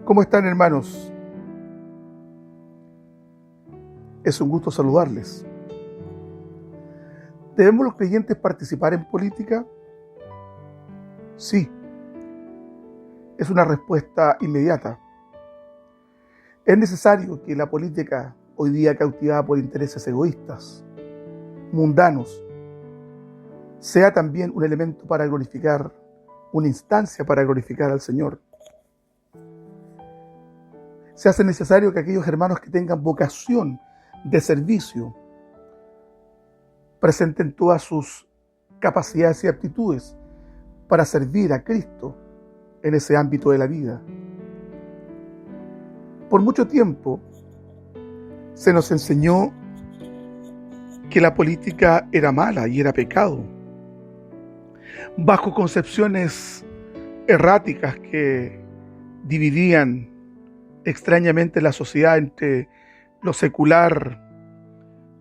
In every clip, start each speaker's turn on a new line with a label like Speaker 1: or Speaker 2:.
Speaker 1: ¿Cómo están, hermanos? Es un gusto saludarles. ¿Debemos los creyentes participar en política? Sí. Es una respuesta inmediata. Es necesario que la política, hoy día cautivada por intereses egoístas, mundanos, sea también un elemento para glorificar, una instancia para glorificar al Señor. Se hace necesario que aquellos hermanos que tengan vocación de servicio presenten todas sus capacidades y aptitudes para servir a Cristo en ese ámbito de la vida. Por mucho tiempo se nos enseñó que la política era mala y era pecado, bajo concepciones erráticas que dividían extrañamente la sociedad entre lo secular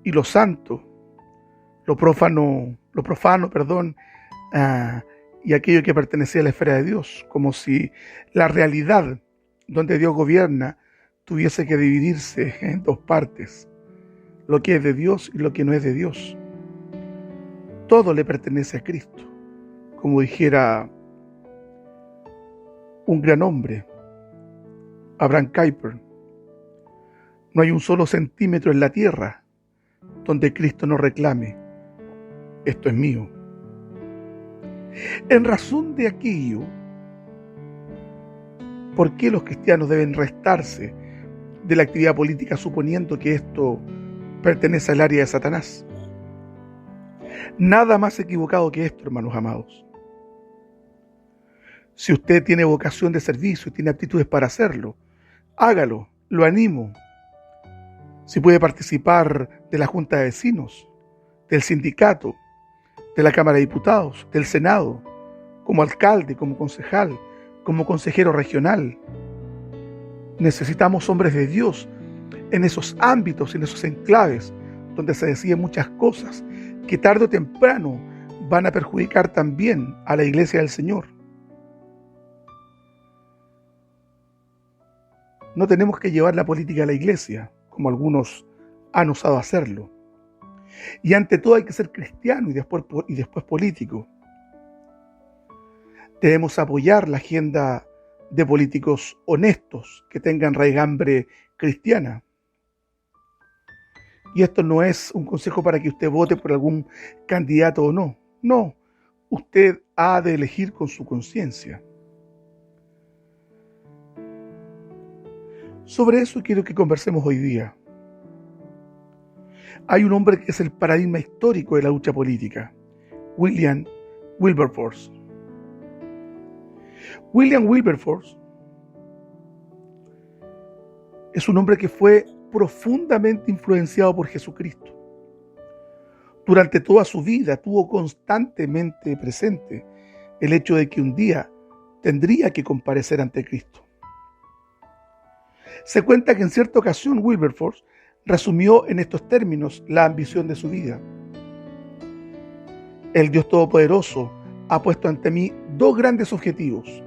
Speaker 1: y lo santo, lo profano, y aquello que pertenecía a la esfera de Dios, como si la realidad donde Dios gobierna tuviese que dividirse en dos partes, lo que es de Dios y lo que no es de Dios. Todo le pertenece a Cristo, como dijera un gran hombre, Abraham Kuyper: no hay un solo centímetro en la tierra donde Cristo no reclame: esto es mío. En razón de aquello, ¿por qué los cristianos deben restarse de la actividad política suponiendo que esto pertenece al área de Satanás? Nada más equivocado que esto, hermanos amados. Si usted tiene vocación de servicio y tiene aptitudes para hacerlo, hágalo, lo animo. Si puede participar de la Junta de Vecinos, del sindicato, de la Cámara de Diputados, del Senado, como alcalde, como concejal, como consejero regional. Necesitamos hombres de Dios en esos ámbitos, en esos enclaves, donde se deciden muchas cosas que tarde o temprano van a perjudicar también a la iglesia del Señor. No tenemos que llevar la política a la iglesia, como algunos han osado hacerlo. Y ante todo hay que ser cristiano y después político. Debemos apoyar la agenda de políticos honestos que tengan raigambre cristiana. Y esto no es un consejo para que usted vote por algún candidato o no. No, usted ha de elegir con su conciencia. Sobre eso quiero que conversemos hoy día. Hay un hombre que es el paradigma histórico de la lucha política: William Wilberforce. William Wilberforce es un hombre que fue profundamente influenciado por Jesucristo. Durante toda su vida tuvo constantemente presente el hecho de que un día tendría que comparecer ante Cristo. Se cuenta que en cierta ocasión Wilberforce resumió en estos términos la ambición de su vida: el Dios Todopoderoso ha puesto ante mí dos grandes objetivos: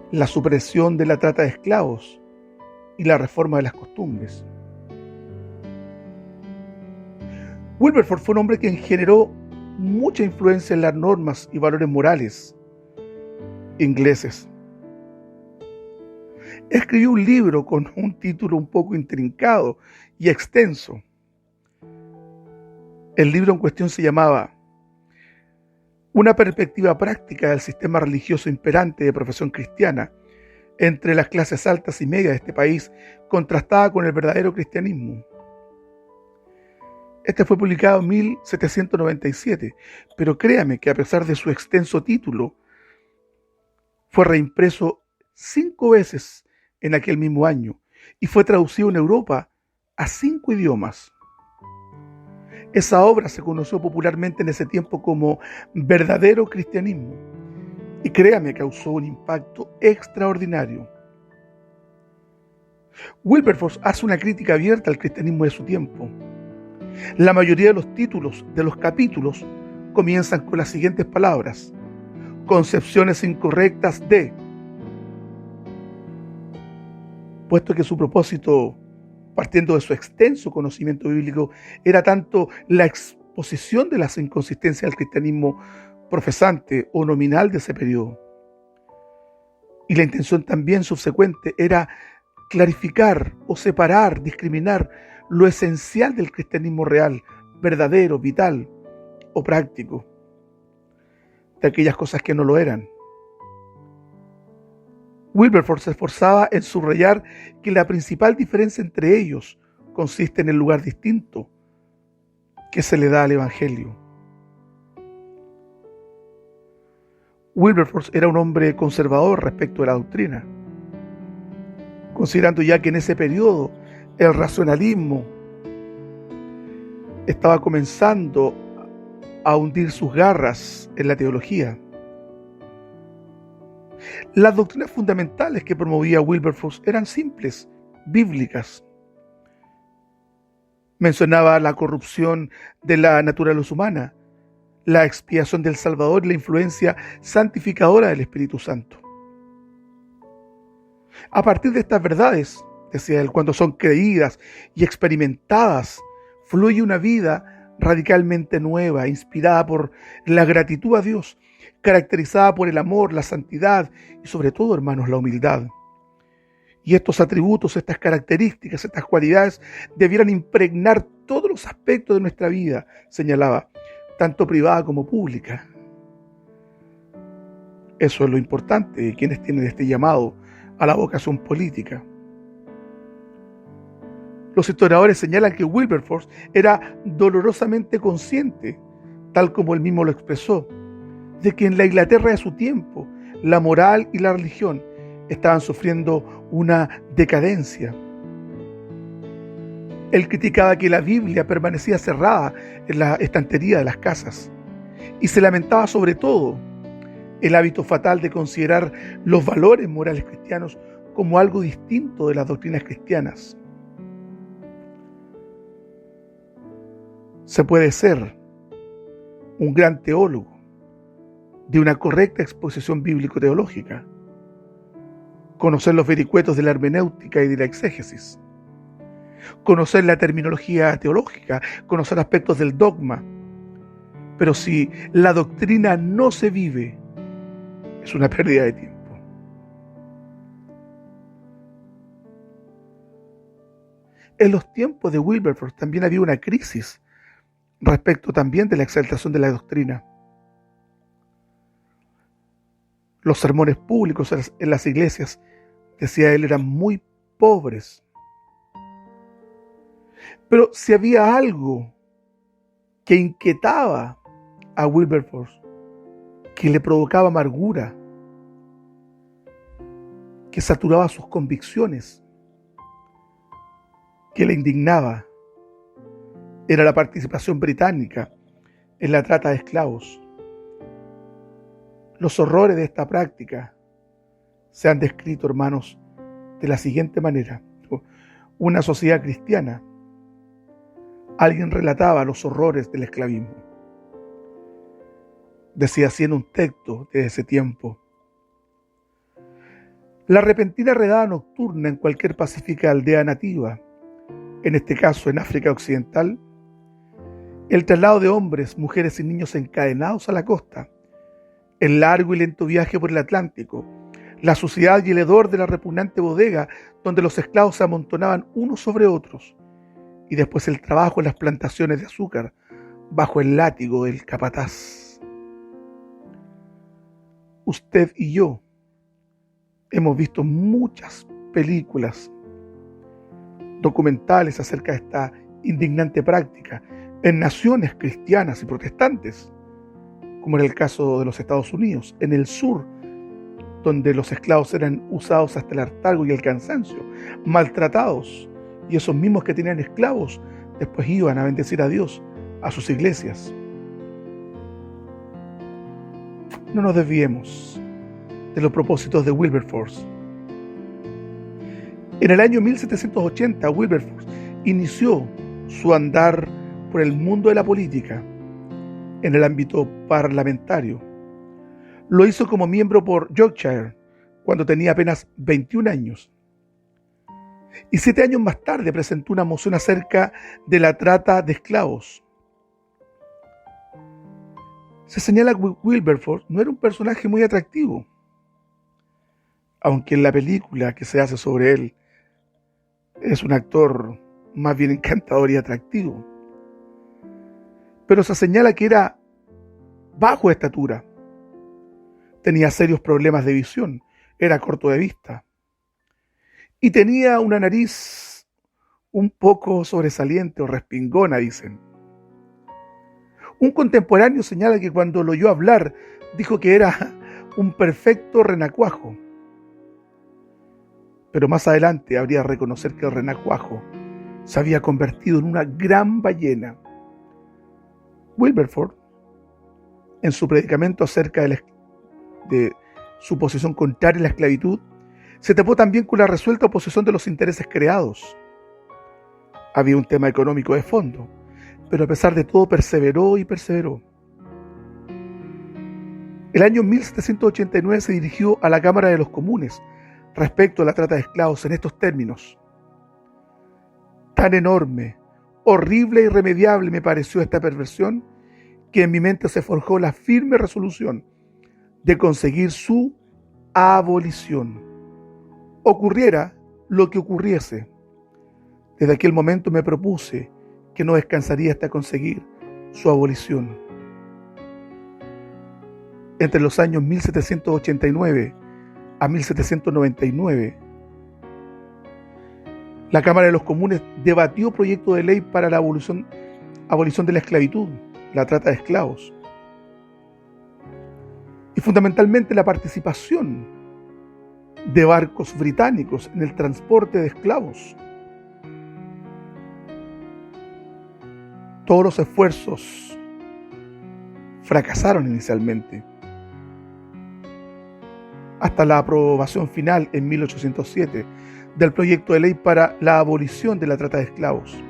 Speaker 1: la supresión de la trata de esclavos y la reforma de las costumbres. Wilberforce fue un hombre que generó mucha influencia en las normas y valores morales ingleses. Escribió un libro con un título un poco intrincado y extenso. El libro en cuestión se llamaba Una perspectiva práctica del sistema religioso imperante de profesión cristiana entre las clases altas y medias de este país, contrastada con el verdadero cristianismo. Este fue publicado en 1797, pero créame que a pesar de su extenso título, fue reimpreso 5 veces en aquel mismo año y fue traducido en Europa a 5 idiomas. Esa obra se conoció popularmente en ese tiempo como verdadero cristianismo y créame, causó un impacto extraordinario. Wilberforce hace una crítica abierta al cristianismo de su tiempo. La mayoría de los títulos de los capítulos comienzan con las siguientes palabras: concepciones incorrectas de. puesto que su propósito, partiendo de su extenso conocimiento bíblico, era tanto la exposición de las inconsistencias del cristianismo profesante o nominal de ese periodo. Y la intención también subsecuente era clarificar o separar, discriminar lo esencial del cristianismo real, verdadero, vital o práctico, de aquellas cosas que no lo eran. Wilberforce se esforzaba en subrayar que la principal diferencia entre ellos consiste en el lugar distinto que se le da al Evangelio. Wilberforce era un hombre conservador respecto a la doctrina, considerando ya que en ese periodo el racionalismo estaba comenzando a hundir sus garras en la teología. Las doctrinas fundamentales que promovía Wilberforce eran simples, bíblicas. Mencionaba la corrupción de la naturaleza humana, la expiación del Salvador y la influencia santificadora del Espíritu Santo. A partir de estas verdades, decía él, cuando son creídas y experimentadas, fluye una vida radicalmente nueva, inspirada por la gratitud a Dios, caracterizada por el amor, la santidad y sobre todo, hermanos, la humildad. Y estos atributos, estas características, estas cualidades debieran impregnar todos los aspectos de nuestra vida, señalaba, tanto privada como pública. Eso es lo importante de quienes tienen este llamado a la vocación política. Los historiadores señalan que Wilberforce era dolorosamente consciente, tal como él mismo lo expresó, de que en la Inglaterra de su tiempo, la moral y la religión estaban sufriendo una decadencia. Él criticaba que la Biblia permanecía cerrada en la estantería de las casas y se lamentaba sobre todo el hábito fatal de considerar los valores morales cristianos como algo distinto de las doctrinas cristianas. Se puede ser un gran teólogo de una correcta exposición bíblico-teológica, conocer los vericuetos de la hermenéutica y de la exégesis, conocer la terminología teológica, conocer aspectos del dogma, pero si la doctrina no se vive, es una pérdida de tiempo. En los tiempos de Wilberforce también había una crisis respecto también de la exaltación de la doctrina. Los sermones públicos en las iglesias, decía él, eran muy pobres. Pero si había algo que inquietaba a Wilberforce, que le provocaba amargura, que saturaba sus convicciones, que le indignaba, era la participación británica en la trata de esclavos. Los horrores de esta práctica se han descrito, hermanos, de la siguiente manera. Una sociedad cristiana, alguien relataba los horrores del esclavismo. Decía así en un texto de ese tiempo: la repentina redada nocturna en cualquier pacífica aldea nativa, en este caso en África Occidental, el traslado de hombres, mujeres y niños encadenados a la costa, el largo y lento viaje por el Atlántico, la suciedad y el hedor de la repugnante bodega donde los esclavos se amontonaban unos sobre otros, y después el trabajo en las plantaciones de azúcar bajo el látigo del capataz. Usted y yo hemos visto muchas películas documentales acerca de esta indignante práctica en naciones cristianas y protestantes, como en el caso de los Estados Unidos, en el sur, donde los esclavos eran usados hasta el hartazgo y el cansancio, maltratados, y esos mismos que tenían esclavos después iban a bendecir a Dios, a sus iglesias. No nos desviemos de los propósitos de Wilberforce. En el año 1780, Wilberforce inició su andar por el mundo de la política en el ámbito parlamentario. Lo hizo como miembro por Yorkshire cuando tenía apenas 21 años. Y 7 años más tarde presentó una moción acerca de la trata de esclavos. Se señala que Wilberforce no era un personaje muy atractivo, aunque en la película que se hace sobre él es un actor más bien encantador y atractivo. Pero se señala que era bajo de estatura, tenía serios problemas de visión, era corto de vista y tenía una nariz un poco sobresaliente o respingona, dicen. Un contemporáneo señala que cuando lo oyó hablar dijo que era un perfecto renacuajo. Pero más adelante habría de reconocer que el renacuajo se había convertido en una gran ballena. Wilberforce, en su predicamento acerca de su posición contraria a la esclavitud, se topó también con la resuelta oposición de los intereses creados. Había un tema económico de fondo, pero a pesar de todo perseveró y perseveró. El año 1789 se dirigió a la Cámara de los Comunes respecto a la trata de esclavos en estos términos: tan enorme, horrible e irremediable me pareció esta perversión que en mi mente se forjó la firme resolución de conseguir su abolición. Ocurriera lo que ocurriese. Desde aquel momento me propuse que no descansaría hasta conseguir su abolición. Entre los años 1789 a 1799, la Cámara de los Comunes debatió proyecto de ley para la abolición de la esclavitud, la trata de esclavos, y fundamentalmente la participación de barcos británicos en el transporte de esclavos. Todos los esfuerzos fracasaron inicialmente, hasta la aprobación final en 1807 del proyecto de ley para la abolición de la trata de esclavos.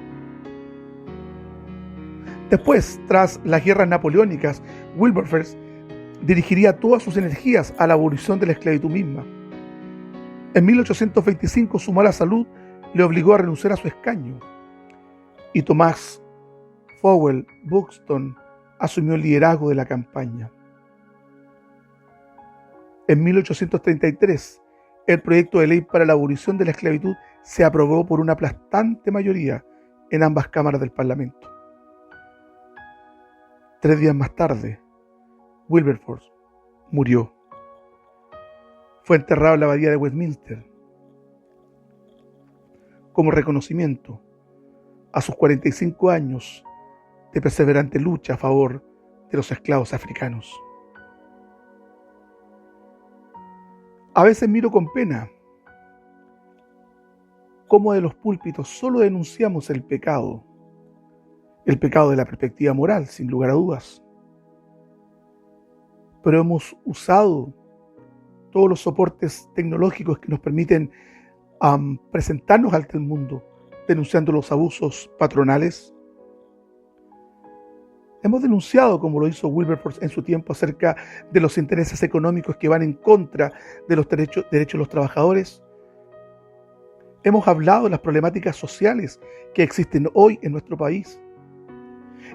Speaker 1: Después, tras las guerras napoleónicas, Wilberforce dirigiría todas sus energías a la abolición de la esclavitud misma. En 1825 su mala salud le obligó a renunciar a su escaño y Thomas Fowell Buxton asumió el liderazgo de la campaña. En 1833, el proyecto de ley para la abolición de la esclavitud se aprobó por una aplastante mayoría en ambas cámaras del Parlamento. 3 días más tarde, Wilberforce murió. Fue enterrado en la abadía de Westminster como reconocimiento a sus 45 años de perseverante lucha a favor de los esclavos africanos. A veces miro con pena cómo de los púlpitos solo denunciamos el pecado de la perspectiva moral, sin lugar a dudas. Pero hemos usado todos los soportes tecnológicos que nos permiten presentarnos ante el mundo, denunciando los abusos patronales. Hemos denunciado, como lo hizo Wilberforce en su tiempo, acerca de los intereses económicos que van en contra de los derechos de los trabajadores. Hemos hablado de las problemáticas sociales que existen hoy en nuestro país.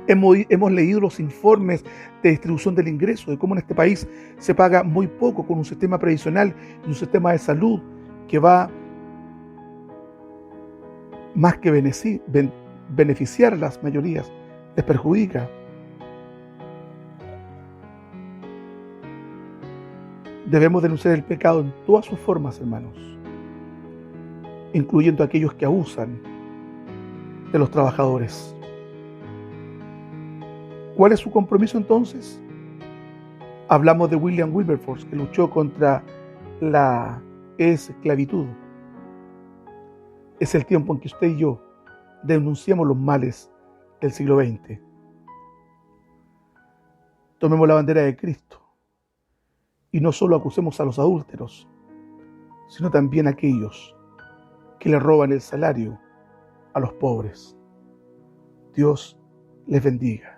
Speaker 1: Hemos leído los informes de distribución del ingreso, de cómo en este país se paga muy poco con un sistema previsional y un sistema de salud que va más que beneficiar a las mayorías, les perjudica. Debemos denunciar el pecado en todas sus formas, hermanos, incluyendo a aquellos que abusan de los trabajadores. ¿Cuál es su compromiso entonces? Hablamos de William Wilberforce, que luchó contra la esclavitud. Es el tiempo en que usted y yo denunciamos los males del siglo XX. Tomemos la bandera de Cristo y no solo acusemos a los adúlteros, sino también a aquellos que le roban el salario a los pobres. Dios les bendiga.